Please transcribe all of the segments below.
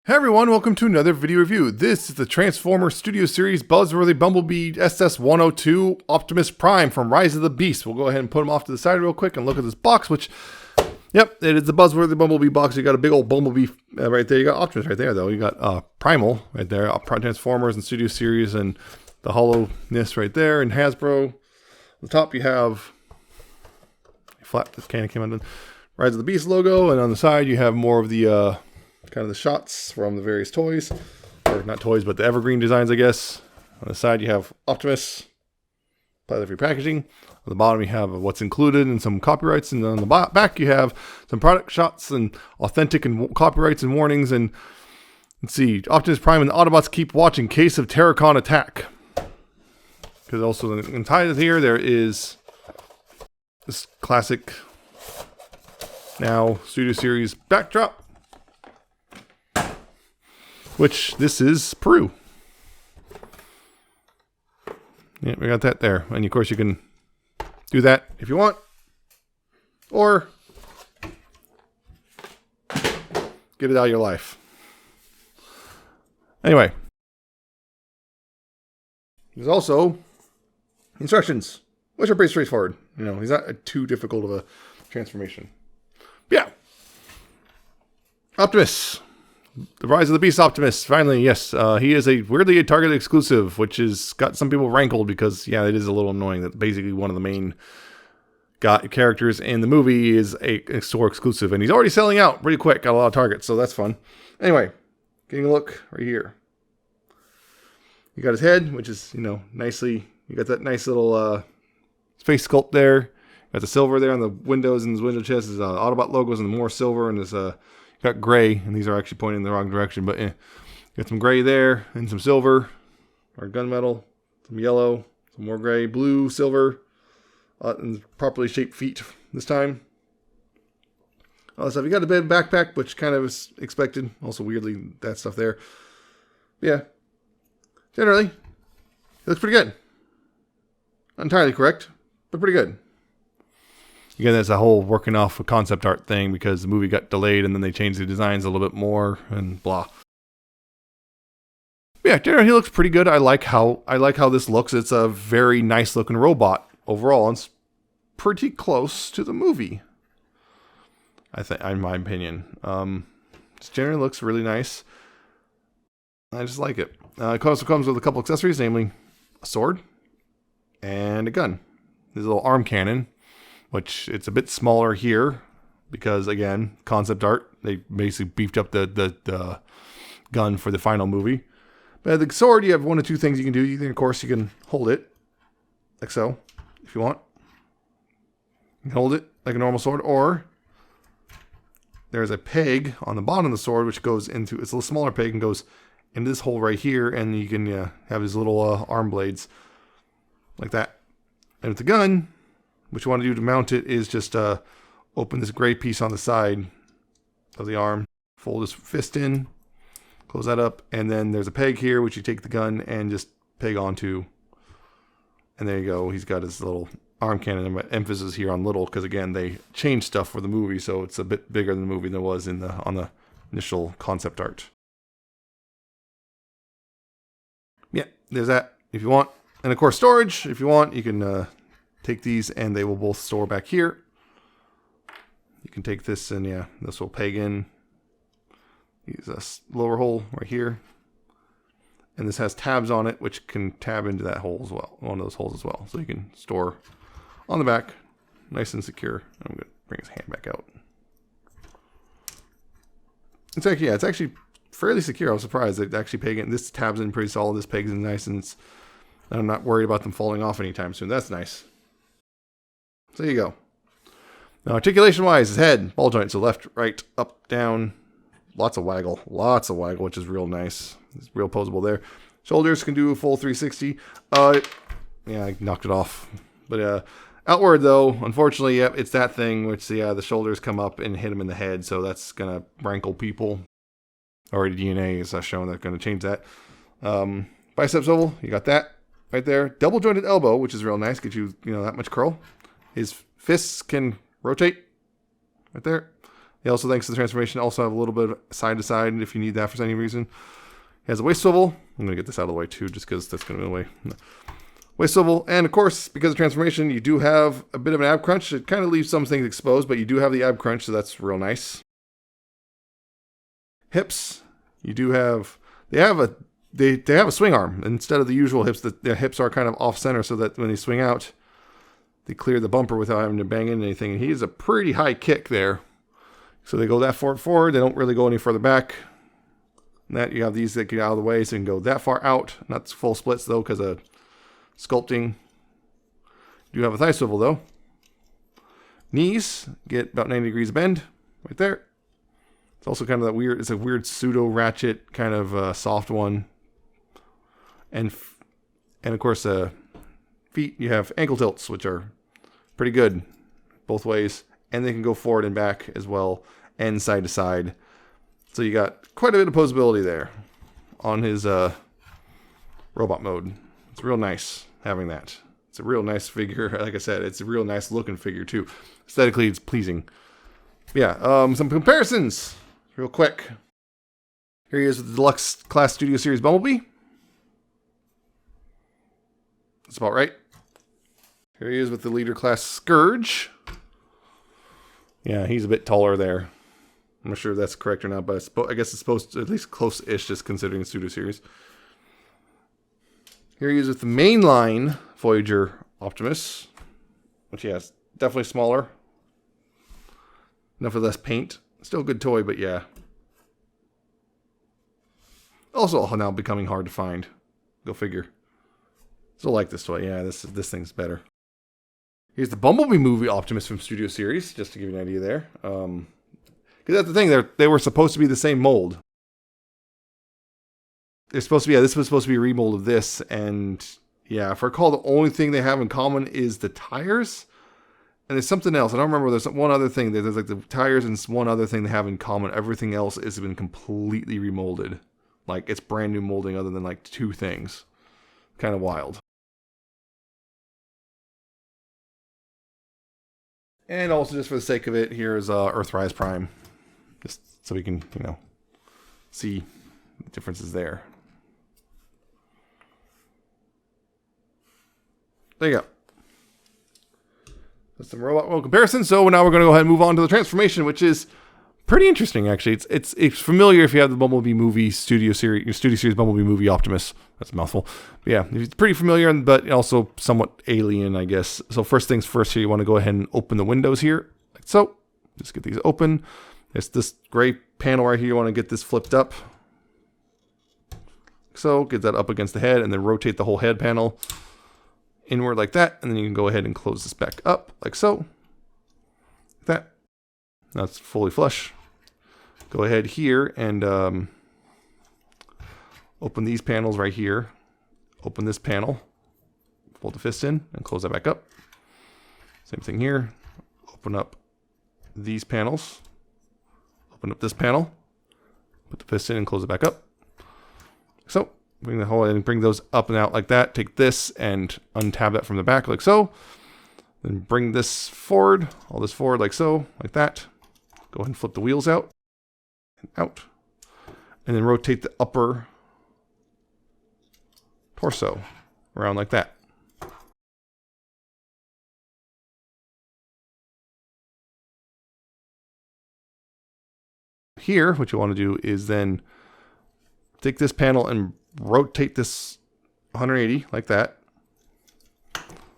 Hey everyone, welcome to another video review. This is the Transformer Studio Series Buzzworthy Bumblebee SS-102 Optimus Prime from Rise of the Beast. We'll go ahead and put them off to the side real quick and look at this box, which, yep, it is the Buzzworthy Bumblebee box. You got a big old Bumblebee right there. You got Optimus right there, though. You got Primal right there, Transformers and Studio Series, and the hollowness right there, and Hasbro. On the top you have, flat, this can came out, Rise of the Beast logo, and on the side you have more of the, kind of the shots from the various toys, or not toys, but the evergreen designs, I guess. On the side, you have Optimus, free packaging. On the bottom, you have what's included and some copyrights. And on the back, you have some product shots and authentic and copyrights and warnings. And let's see, Optimus Prime and the Autobots keep watching. Case of Terracon attack. Because also inside here, there is this classic now Studio Series backdrop, which this is Peru. Yeah, we got that there. And of course you can do that if you want, or get it out of your life. Anyway, there's also instructions, which are pretty straightforward. You know, he's not too difficult of a transformation. But yeah, Optimus. The Rise of the Beast Optimus, finally, yes. He is weirdly a Target exclusive, which has got some people rankled because, yeah, it is a little annoying that basically one of the main characters in the movie is a store exclusive. And he's already selling out pretty quick at a lot of Targets, so that's fun. Anyway, getting a look right here. You got his head, which is, you know, nicely, you got that nice little face sculpt there. Got the silver there on the windows and his window chest. His Autobot logos and more silver, and his got gray, and these are actually pointing in the wrong direction, but got some gray there, and some silver, or gunmetal, some yellow, some more gray, blue, silver, and properly shaped feet this time. All that stuff. You got a bit of backpack, which kind of is expected. Also, weirdly, that stuff there. But yeah, generally, it looks pretty good. Not entirely correct, but pretty good. Again, that's a whole working off a concept art thing because the movie got delayed and then they changed the designs a little bit more and blah. But yeah, generally he looks pretty good. I like how this looks. It's a very nice looking robot overall. It's pretty close to the movie, I think, in my opinion. It generally looks really nice. I just like it. It also comes with a couple accessories, namely a sword and a gun. There's a little arm cannon, which it's a bit smaller here because, again, concept art. They basically beefed up the gun for the final movie. But the sword, you have one of two things you can do. Of course, you can hold it like so, if you want. You can hold it like a normal sword, or there's a peg on the bottom of the sword, which goes into, it's a little smaller peg and goes into this hole right here, and you can have his little arm blades like that. And with the gun, what you want to do to mount it is just open this gray piece on the side of the arm, fold his fist in, close that up, and then there's a peg here, which you take the gun and just peg onto. And there you go. He's got his little arm cannon. Emphasis here on little because, again, they changed stuff for the movie, so it's a bit bigger than the movie than it was on the initial concept art. Yeah, there's that if you want. And, of course, storage. If you want, you can take these and they will both store back here. You can take this and yeah, this will peg in. Use a lower hole right here. And this has tabs on it, which can tab into that hole as well, one of those holes as well. So you can store on the back, nice and secure. I'm going to bring his hand back out. It's actually, yeah, it's actually fairly secure. I was surprised they actually peg in. This tabs in pretty solid. This pegs in nice, and I'm not worried about them falling off anytime soon. That's nice. So there you go. Now, articulation-wise, his head, ball joint, so left, right, up, down, lots of waggle, which is real nice. It's real posable there. Shoulders can do a full 360. Yeah, I knocked it off. But outward, though, unfortunately, yep, it's that thing, which, yeah, the shoulders come up and hit him in the head, so that's going to rankle people. Already DNA is showing that's going to change that. Bicep swivel, you got that right there. Double-jointed elbow, which is real nice, get you, that much curl. His fists can rotate right there. He also, thanks to the transformation, also have a little bit of side to side if you need that for any reason. He has a waist swivel. I'm going to get this out of the way too, just because that's going to be in the way. No. Waist swivel, and of course, because of transformation, you do have a bit of an ab crunch. It kind of leaves some things exposed, but you do have the ab crunch, so that's real nice. Hips, you do have, they have a swing arm. Instead of the usual hips, the hips are kind of off center so that when they swing out, they clear the bumper without having to bang into anything. And he has a pretty high kick there. So they go that far forward, they don't really go any further back. And that you have these that get out of the way, so you can go that far out. Not full splits though, because of sculpting. You do have a thigh swivel though. Knees get about 90 degrees bend right there. It's also kind of that weird, it's a weird pseudo ratchet kind of soft one. And of course, feet, you have ankle tilts, which are pretty good both ways. And they can go forward and back as well, and side to side. So you got quite a bit of posability there on his robot mode. It's real nice having that. It's a real nice figure. Like I said, it's a real nice looking figure too. Aesthetically, it's pleasing. Yeah, some comparisons real quick. Here he is with the Deluxe Class Studio Series Bumblebee. That's about right. Here he is with the Leader Class Scourge. Yeah, he's a bit taller there. I'm not sure if that's correct or not, but I guess it's supposed to at least close-ish, just considering Studio Series. Here he is with the mainline Voyager Optimus, which, yeah, is definitely smaller. Enough of less paint. Still a good toy, but yeah. Also now becoming hard to find. Go figure. Still like this toy. Yeah, this thing's better. Here's the Bumblebee movie Optimus from Studio Series, just to give you an idea there. Because that's the thing, they were supposed to be the same mold. They're supposed to be, yeah, this was supposed to be a remold of this, and yeah, if I recall, the only thing they have in common is the tires, and there's something else. I don't remember. There's one other thing. There's like the tires and one other thing they have in common. Everything else has been completely remolded. Like, it's brand new molding other than like 2 things. Kind of wild. And also, just for the sake of it, here's Earthrise Prime. Just so we can, see the differences there. There you go. That's some robot world comparison. So now we're going to go ahead and move on to the transformation, which is pretty interesting, actually. It's familiar if you have the Bumblebee movie Studio Series Bumblebee movie Optimus. That's a mouthful. But yeah, it's pretty familiar, but also somewhat alien, I guess. So first things first, here you want to go ahead and open the windows here, like so. Just get these open. It's this gray panel right here. You want to get this flipped up. So get that up against the head, and then rotate the whole head panel inward like that, and then you can go ahead and close this back up like so. Like that. Now it's fully flush. Go ahead here and open these panels right here. Open this panel. Fold the fist in and close that back up. Same thing here. Open up these panels. Open up this panel. Put the fist in and close it back up. So, bring the whole and bring those up and out like that. Take this and untab that from the back like so. Then bring this forward, all this forward like so, like that. Go ahead and flip the wheels out and out. And then rotate the upper torso around like that. Here, what you want to do is then take this panel and rotate this 180 like that.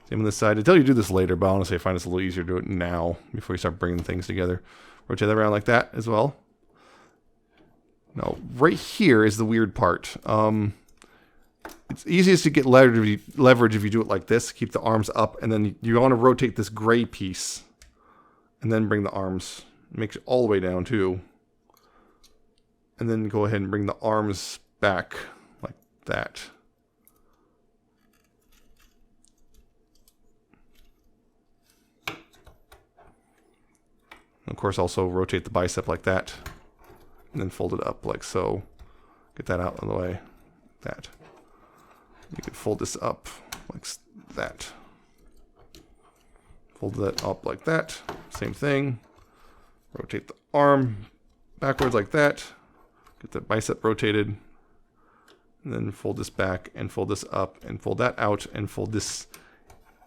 Same on this side. I tell you to do this later, but honestly I find it's a little easier to do it now before you start bringing things together. Rotate that around like that as well. Now, right here is the weird part. It's easiest to get leverage if you do it like this. Keep the arms up, and then you want to rotate this gray piece, and then bring the arms. Make it all the way down too. And then go ahead and bring the arms back like that. And of course, also rotate the bicep like that. And then fold it up like so. Get that out of the way. Like that. You can fold this up like that. Fold that up like that. Same thing. Rotate the arm backwards like that. Get the bicep rotated. And then fold this back and fold this up and fold that out and fold this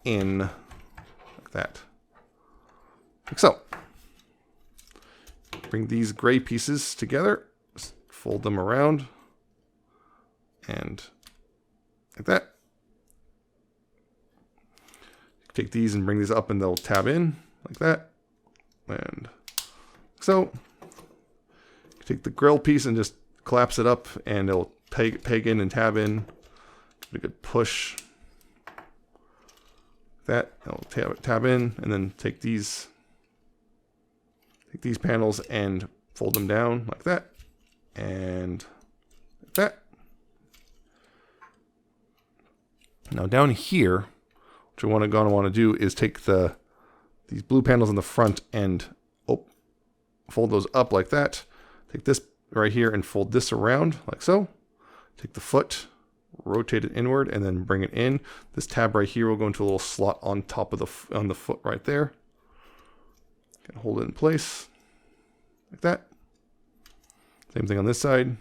in like that. Like so. Bring these gray pieces together. Just fold them around. And like that. Take these and bring these up and they'll tab in like that. And so. Take the grill piece and just collapse it up and it'll peg in and tab in. Give it a good push. That it'll tab in and then take these panels and fold them down like that and like that. Now down here, what you're gonna want to do is take these blue panels in the front and fold those up like that. Take this right here and fold this around like so. Take the foot, rotate it inward, and then bring it in. This tab right here will go into a little slot on top of the foot right there. Hold it in place like that. Same thing on this side.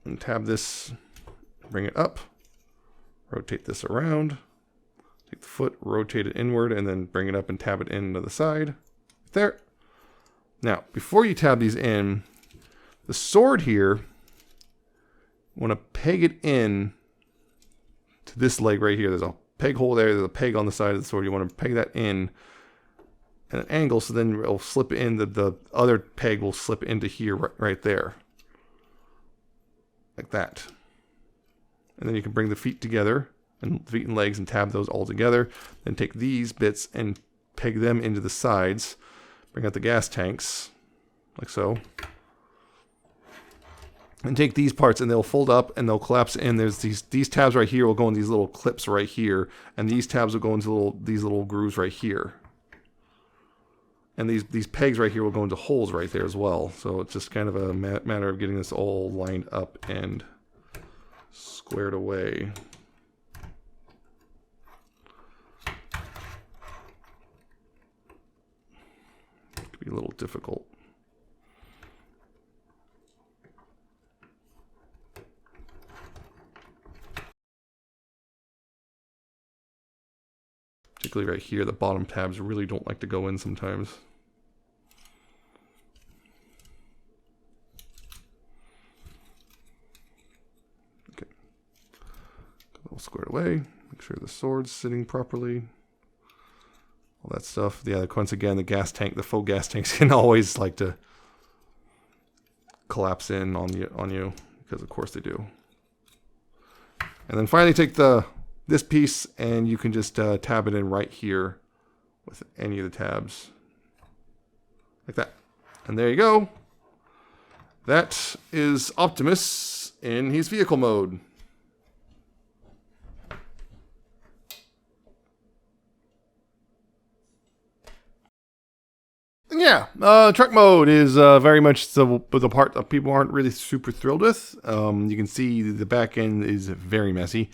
And tab this, bring it up, rotate this around. Take the foot, rotate it inward, and then bring it up and tab it into the side. There. Now, before you tab these in, the sword here, you want to peg it in to this leg right here. There's a peg hole there. There's a peg on the side of the sword. You want to peg that in at an angle, so then it'll slip in. The other peg will slip into here right there. Like that. And then you can bring the feet together, and feet and legs, and tab those all together. Then take these bits and peg them into the sides. Bring out the gas tanks, like so. And take these parts and they'll fold up and they'll collapse in. There's these tabs right here will go in these little clips right here. And these tabs will go into these little grooves right here. And these pegs right here will go into holes right there as well. So it's just kind of a matter of getting this all lined up and squared away. Be a little difficult. Particularly right here, the bottom tabs really don't like to go in sometimes. Okay. All squared away. Make sure the sword's sitting properly. All that stuff. Yeah, once again, the gas tank, the faux gas tanks can always like to collapse in on you, because of course they do. And then finally take this piece and you can just tab it in right here with any of the tabs. Like that. And there you go. That is Optimus in his vehicle mode. Yeah, truck mode is very much the part that people aren't really super thrilled with. You can see the back end is very messy.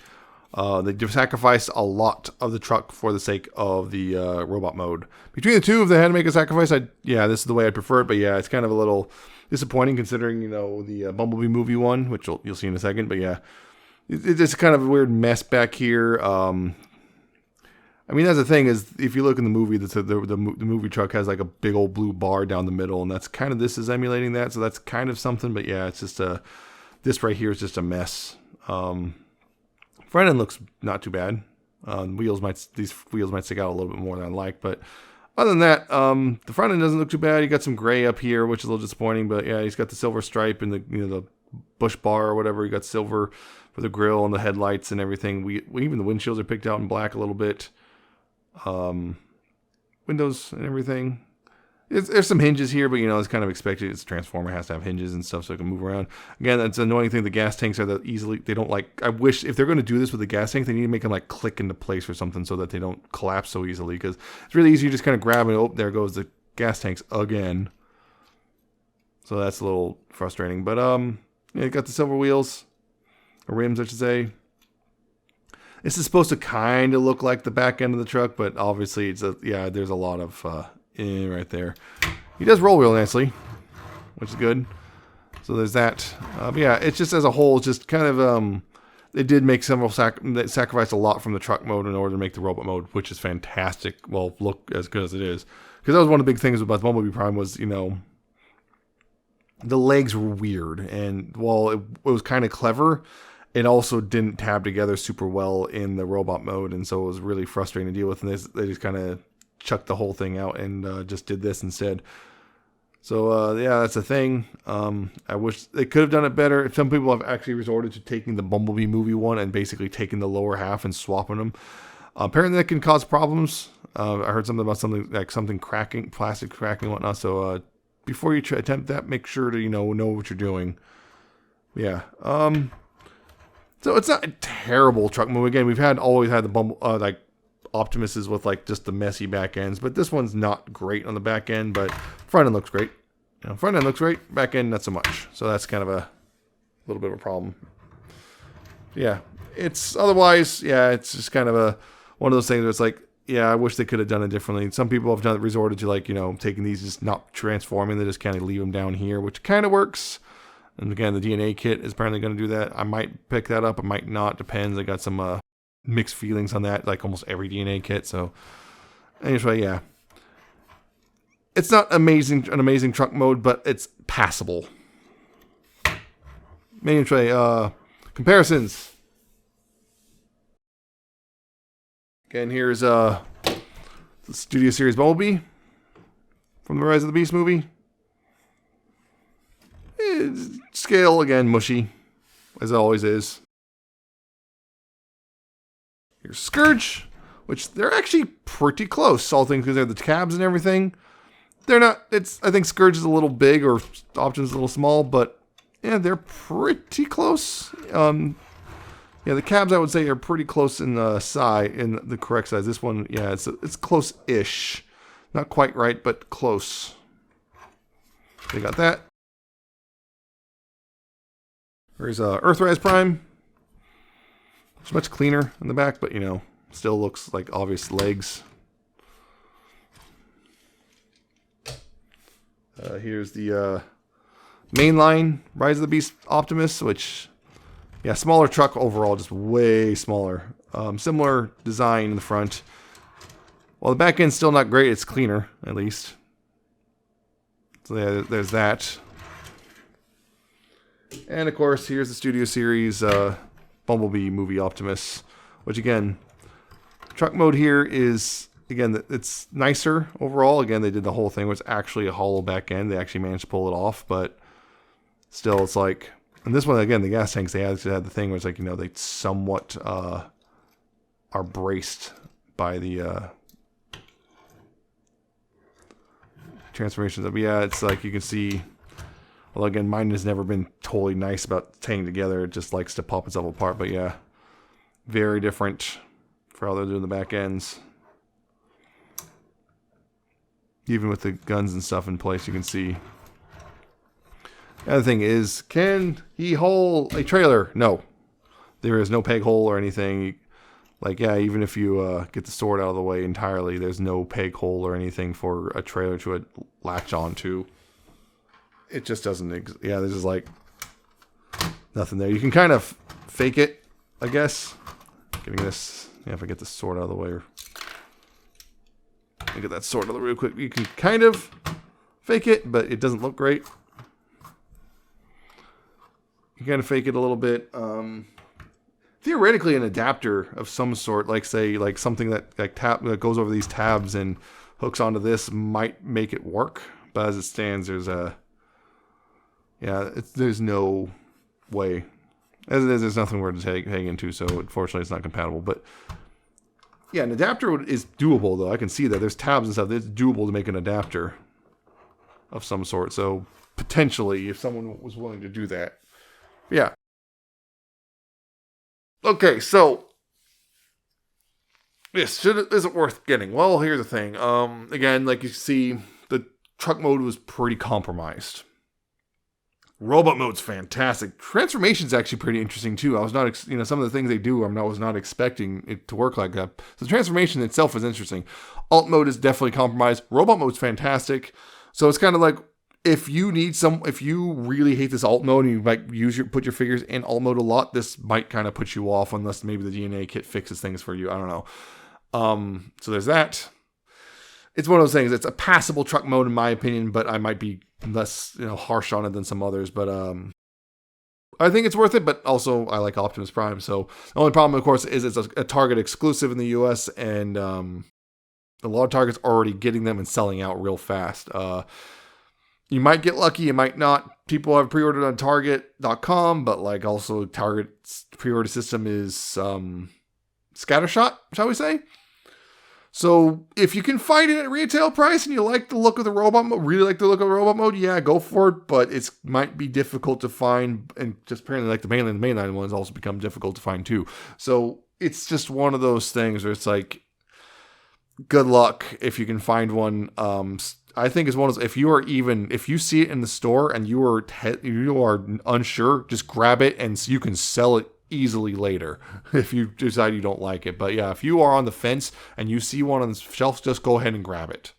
They sacrificed a lot of the truck for the sake of the robot mode. Between the two, if they had to make a sacrifice, this is the way I'd prefer it. But yeah, it's kind of a little disappointing considering, the Bumblebee movie one, which you'll see in a second. But yeah, it's kind of a weird mess back here. I mean, that's the thing is, if you look in the movie, the movie truck has like a big old blue bar down the middle, and that's kind of, this is emulating that, so that's kind of something. But yeah, it's just this right here is just a mess. Front end looks not too bad. These wheels might stick out a little bit more than I like, but other than that, the front end doesn't look too bad. You got some gray up here, which is a little disappointing, but yeah, he's got the silver stripe and the bush bar or whatever. You got silver for the grill and the headlights and everything. Even the windshields are picked out in black a little bit. Windows and everything. There's some hinges here, but it's kind of expected. It's a Transformer, has to have hinges and stuff so it can move around. Again, that's an annoying thing. The gas tanks are they don't like. I wish if they're going to do this with the gas tank, they need to make them like click into place or something so that they don't collapse so easily. Because it's really easy. You just kind of grab it. Oh, there goes the gas tanks again. So that's a little frustrating. But you got the silver wheels, or rims, I should say. This is supposed to kind of look like the back end of the truck, but obviously there's a lot of right there. He does roll real nicely, which is good. So there's that. But yeah, it's just as a whole, just kind of they did make they sacrificed a lot from the truck mode in order to make the robot mode, which is fantastic. Well, look as good as it is, because that was one of the big things about Bumblebee Prime was, you know, the legs were weird, and while it was kind of clever, it also didn't tab together super well in the robot mode, and so it was really frustrating to deal with. And they just kind of chucked the whole thing out and just did this instead. So, yeah, that's a thing. I wish they could have done it better. Some people have actually resorted to taking the Bumblebee movie one and basically taking the lower half and swapping them. Apparently that can cause problems. I heard something about something cracking, plastic cracking and whatnot. So, before you attempt that, make sure to, know what you're doing. Yeah. So it's not a terrible truck move. Again, we've always had the Optimuses with just the messy back ends, but this one's not great on the back end, but front end looks great. Front end looks great, back end not so much. So that's kind of a little bit of a problem. Yeah, it's otherwise, yeah, it's just kind of one of those things where it's I wish they could have done it differently. Some people have resorted to taking these, just not transforming, they just kind of leave them down here, which kind of works. And again, the DNA kit is apparently going to do that. I might pick that up, I might not, depends. I got some mixed feelings on that, like almost every DNA kit. So anyway, yeah, it's not an amazing truck mode, but it's passable. Anyway, comparisons. Again, here's the Studio Series Bumblebee from the Rise of the Beast movie. Scale again, mushy, as it always is. Here's Scourge, which they're actually pretty close, all things considered. The tabs and everything, they're not. I think Scourge is a little big, or Option's a little small, but yeah, they're pretty close. Yeah, the cabs I would say are pretty close in the size, in the correct size. This one, yeah, it's close-ish, not quite right, but close. They got that. There's Earthrise Prime. It's much cleaner in the back, but still looks like obvious legs. Here's the mainline Rise of the Beast Optimus, which, yeah, smaller truck overall, just way smaller. Similar design in the front. While the back end's still not great, it's cleaner, at least. So yeah, there's that. And of course, here's the Studio Series Bumblebee movie Optimus, which again, truck mode here is, again, it's nicer overall. Again, they did the whole thing where it's actually a hollow back end. They actually managed to pull it off, but still, it's and this one, again, the gas tanks, they actually had the thing where it's they somewhat are braced by the transformations. But yeah, it's you can see. Well, again, mine has never been totally nice about staying together. It just likes to pop itself apart. But yeah, very different for how they're doing the back ends. Even with the guns and stuff in place, you can see. The other thing is, can he haul a trailer? No. There is no peg hole or anything. Yeah, even if you get the sword out of the way entirely, there's no peg hole or anything for a trailer to latch onto. It just doesn't yeah, there's just nothing there. You can kind of fake it, I guess. Getting this, yeah, if I get the sword out of the way, or get that sword out of the way real quick. You can kind of fake it, but it doesn't look great. You kind of fake it a little bit. Theoretically, an adapter of some sort, say something that that goes over these tabs and hooks onto this, might make it work. But as it stands, there's no way. As it is, there's nothing where to hang into, so unfortunately it's not compatible. But yeah, an adapter is doable, though. I can see that. There's tabs and stuff. It's doable to make an adapter of some sort. So potentially, if someone was willing to do that. Yeah. Okay, so is it worth getting? Well, here's the thing. Again, like you see, the truck mode was pretty compromised. Robot mode's fantastic. Transformation's actually pretty interesting too. I was not, some of the things they do, I was not expecting it to work like that. So the transformation itself is interesting. Alt mode is definitely compromised. Robot mode's fantastic. So it's kind of like, if you really hate this alt mode and you like put your figures in alt mode a lot, this might kind of put you off unless maybe the DNA kit fixes things for you. I don't know. So there's that. It's one of those things. It's a passable truck mode in my opinion, but I might be less harsh on it than some others. But I think it's worth it. But also I like Optimus Prime. So the only problem, of course, is it's a Target exclusive in the US, and a lot of Targets are already getting them and selling out real fast. You might get lucky, you might not. People have pre-ordered on Target.com, but like also Target's pre-order system is scattershot, shall we say? So if you can find it at retail price and you like the look of the robot mode, really like the look of the robot mode, yeah, go for it. But it might be difficult to find, and just apparently like the mainline ones also become difficult to find too. So it's just one of those things where it's like, good luck if you can find one. I think it's one of those, if you see it in the store and you are unsure, just grab it and you can sell it easily later if you decide you don't like it. But yeah, if you are on the fence and you see one on the shelf, just go ahead and grab it.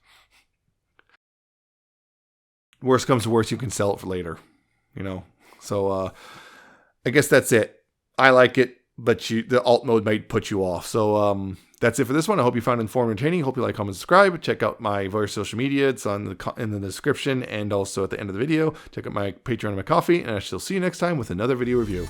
Worst comes to worst, you can sell it for later, So I guess that's it. I like it, but the alt mode might put you off. So that's it for this one. I hope you found it informative and entertaining. Hope you like, comment, subscribe. Check out my various social media. It's in the description and also at the end of the video. Check out my Patreon and my Coffee, and I shall see you next time with another video review.